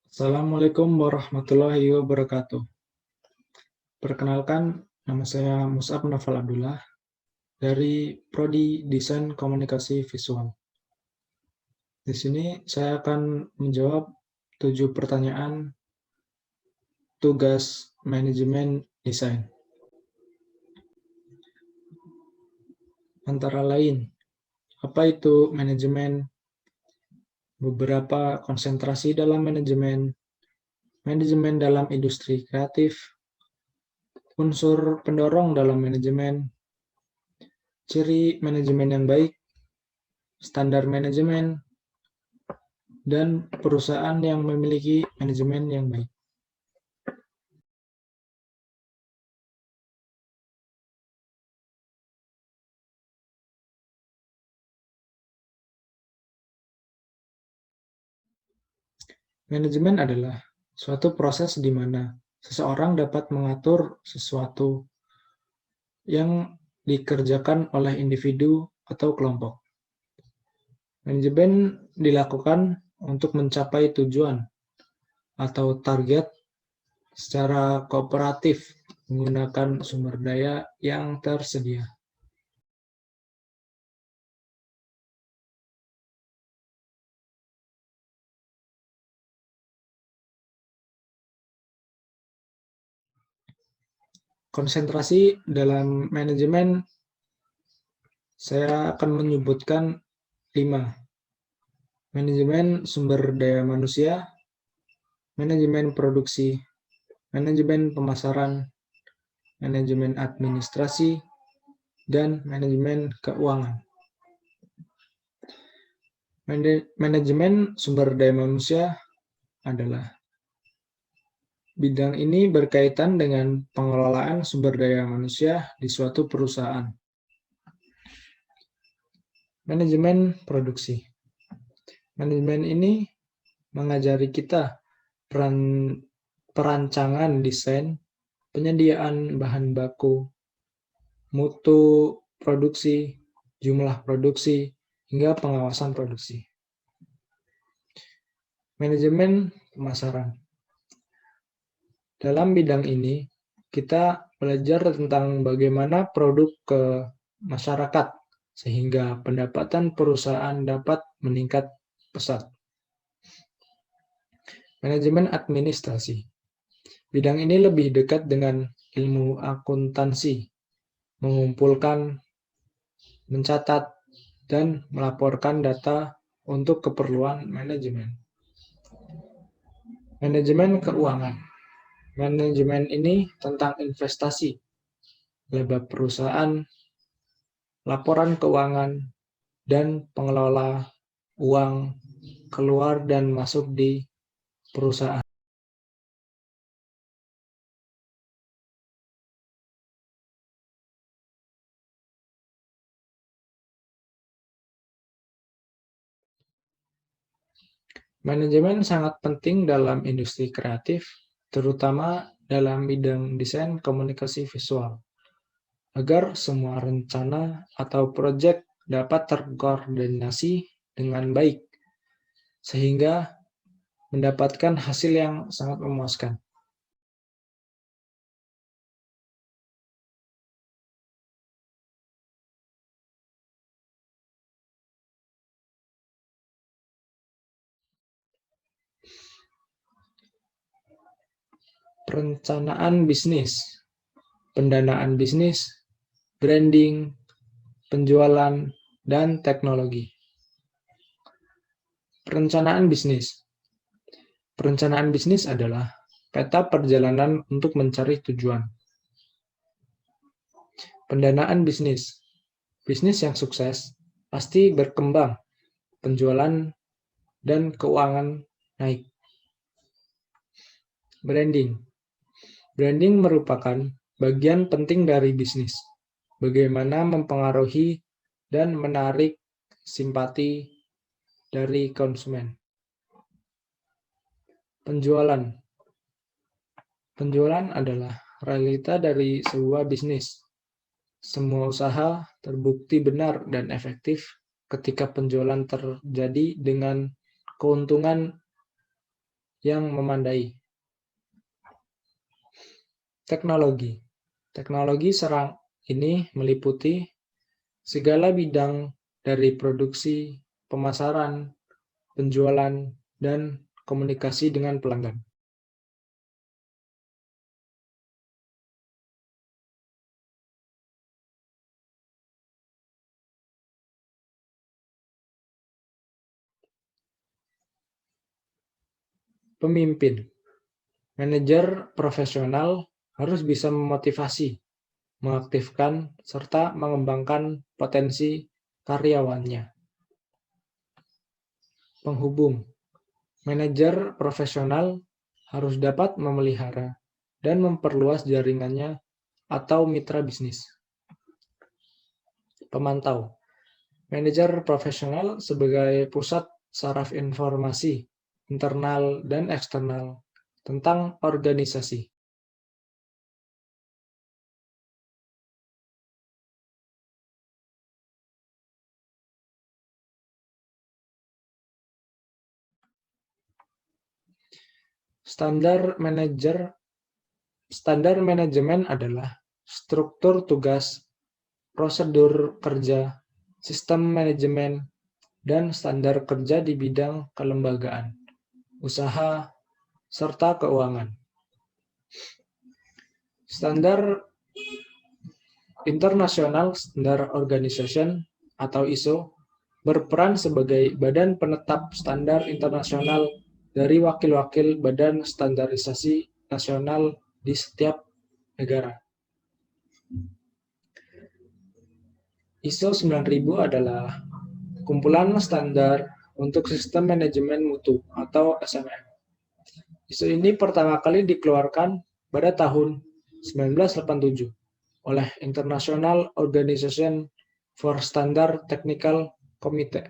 Assalamualaikum warahmatullahi wabarakatuh. Perkenalkan, nama saya Mus'ab Naufal Abdullah dari Prodi Desain Komunikasi Visual. Di sini saya akan menjawab 7 pertanyaan tugas manajemen desain. Antara lain, apa itu manajemen, beberapa konsentrasi dalam manajemen, manajemen dalam industri kreatif, unsur pendorong dalam manajemen, ciri manajemen yang baik, standar manajemen, dan perusahaan yang memiliki manajemen yang baik. Manajemen adalah suatu proses di mana seseorang dapat mengatur sesuatu yang dikerjakan oleh individu atau kelompok. Manajemen dilakukan untuk mencapai tujuan atau target secara kooperatif menggunakan sumber daya yang tersedia. Konsentrasi dalam manajemen, saya akan menyebutkan 5. Manajemen sumber daya manusia, manajemen produksi, manajemen pemasaran, manajemen administrasi, dan manajemen keuangan. Manajemen sumber daya manusia adalah bidang ini berkaitan dengan pengelolaan sumber daya manusia di suatu perusahaan. Manajemen produksi. Manajemen ini mengajari kita perancangan desain, penyediaan bahan baku, mutu produksi, jumlah produksi, hingga pengawasan produksi. Manajemen pemasaran. Dalam bidang ini, kita belajar tentang bagaimana produk ke masyarakat, sehingga pendapatan perusahaan dapat meningkat pesat. Manajemen administrasi. Bidang ini lebih dekat dengan ilmu akuntansi, mengumpulkan, mencatat, dan melaporkan data untuk keperluan manajemen. Manajemen keuangan. Manajemen ini tentang investasi, laba perusahaan, laporan keuangan, dan pengelola uang keluar dan masuk di perusahaan. Manajemen sangat penting dalam industri kreatif, terutama dalam bidang desain komunikasi visual, agar semua rencana atau proyek dapat terkoordinasi dengan baik, sehingga mendapatkan hasil yang sangat memuaskan. Perencanaan bisnis, pendanaan bisnis, branding, penjualan, dan teknologi. Perencanaan bisnis. Perencanaan bisnis adalah peta perjalanan untuk mencari tujuan. Pendanaan bisnis. Bisnis yang sukses pasti berkembang, penjualan dan keuangan naik. Branding. Branding merupakan bagian penting dari bisnis. Bagaimana mempengaruhi dan menarik simpati dari konsumen. Penjualan. Penjualan adalah realita dari sebuah bisnis. Semua usaha terbukti benar dan efektif ketika penjualan terjadi dengan keuntungan yang memandai. Teknologi. Teknologi serang ini meliputi segala bidang dari produksi, pemasaran, penjualan, dan komunikasi dengan pelanggan. Pemimpin. Manajer profesional harus bisa memotivasi, mengaktifkan, serta mengembangkan potensi karyawannya. Penghubung. Manajer profesional harus dapat memelihara dan memperluas jaringannya atau mitra bisnis. Pemantau. Manajer profesional sebagai pusat saraf informasi internal dan eksternal tentang organisasi. Standar manajemen adalah struktur tugas, prosedur kerja, sistem manajemen, dan standar kerja di bidang kelembagaan, usaha, serta keuangan. Standar International Standard Organization atau ISO berperan sebagai badan penetap standar internasional dari wakil-wakil badan standarisasi nasional di setiap negara. ISO 9000 adalah kumpulan standar untuk sistem manajemen mutu atau SMM. ISO ini pertama kali dikeluarkan pada tahun 1987 oleh International Organization for Standard Technical Committee.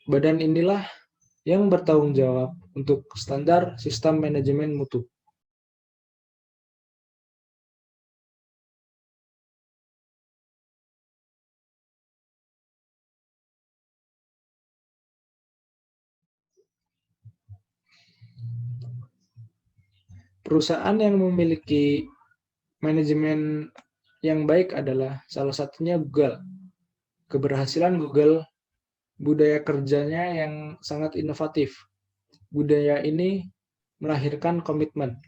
Badan inilah yang bertanggung jawab untuk standar sistem manajemen mutu. Perusahaan yang memiliki manajemen yang baik adalah salah satunya Google. Keberhasilan Google, budaya kerjanya yang sangat inovatif. Budaya ini melahirkan komitmen.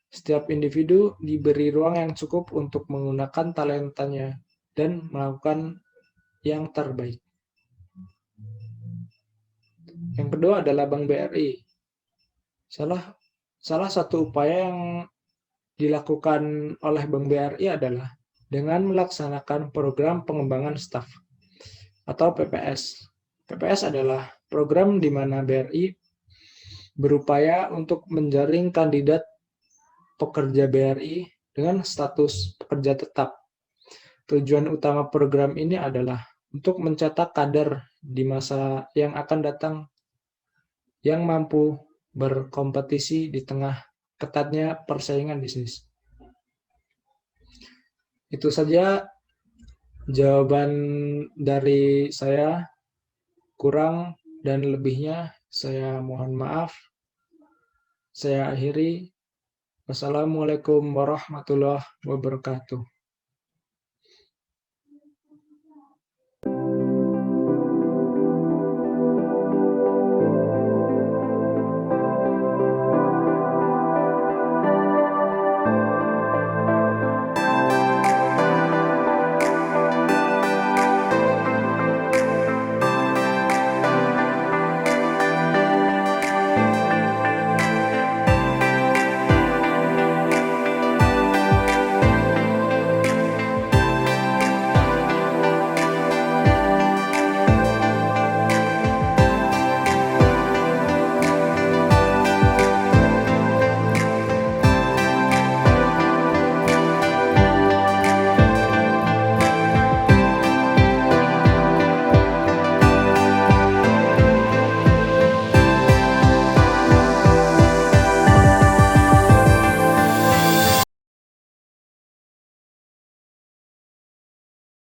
Setiap individu diberi ruang yang cukup untuk menggunakan talentanya dan melakukan yang terbaik. Yang kedua adalah Bank BRI. Salah satu upaya yang dilakukan oleh Bank BRI adalah dengan melaksanakan program pengembangan staf atau PPS. PPS adalah program di mana BRI berupaya untuk menjaring kandidat pekerja BRI dengan status pekerja tetap. Tujuan utama program ini adalah untuk mencetak kader di masa yang akan datang yang mampu berkompetisi di tengah ketatnya persaingan bisnis. Itu saja jawaban dari saya. Kurang dan lebihnya saya mohon maaf. Saya akhiri. Wassalamualaikum warahmatullahi wabarakatuh.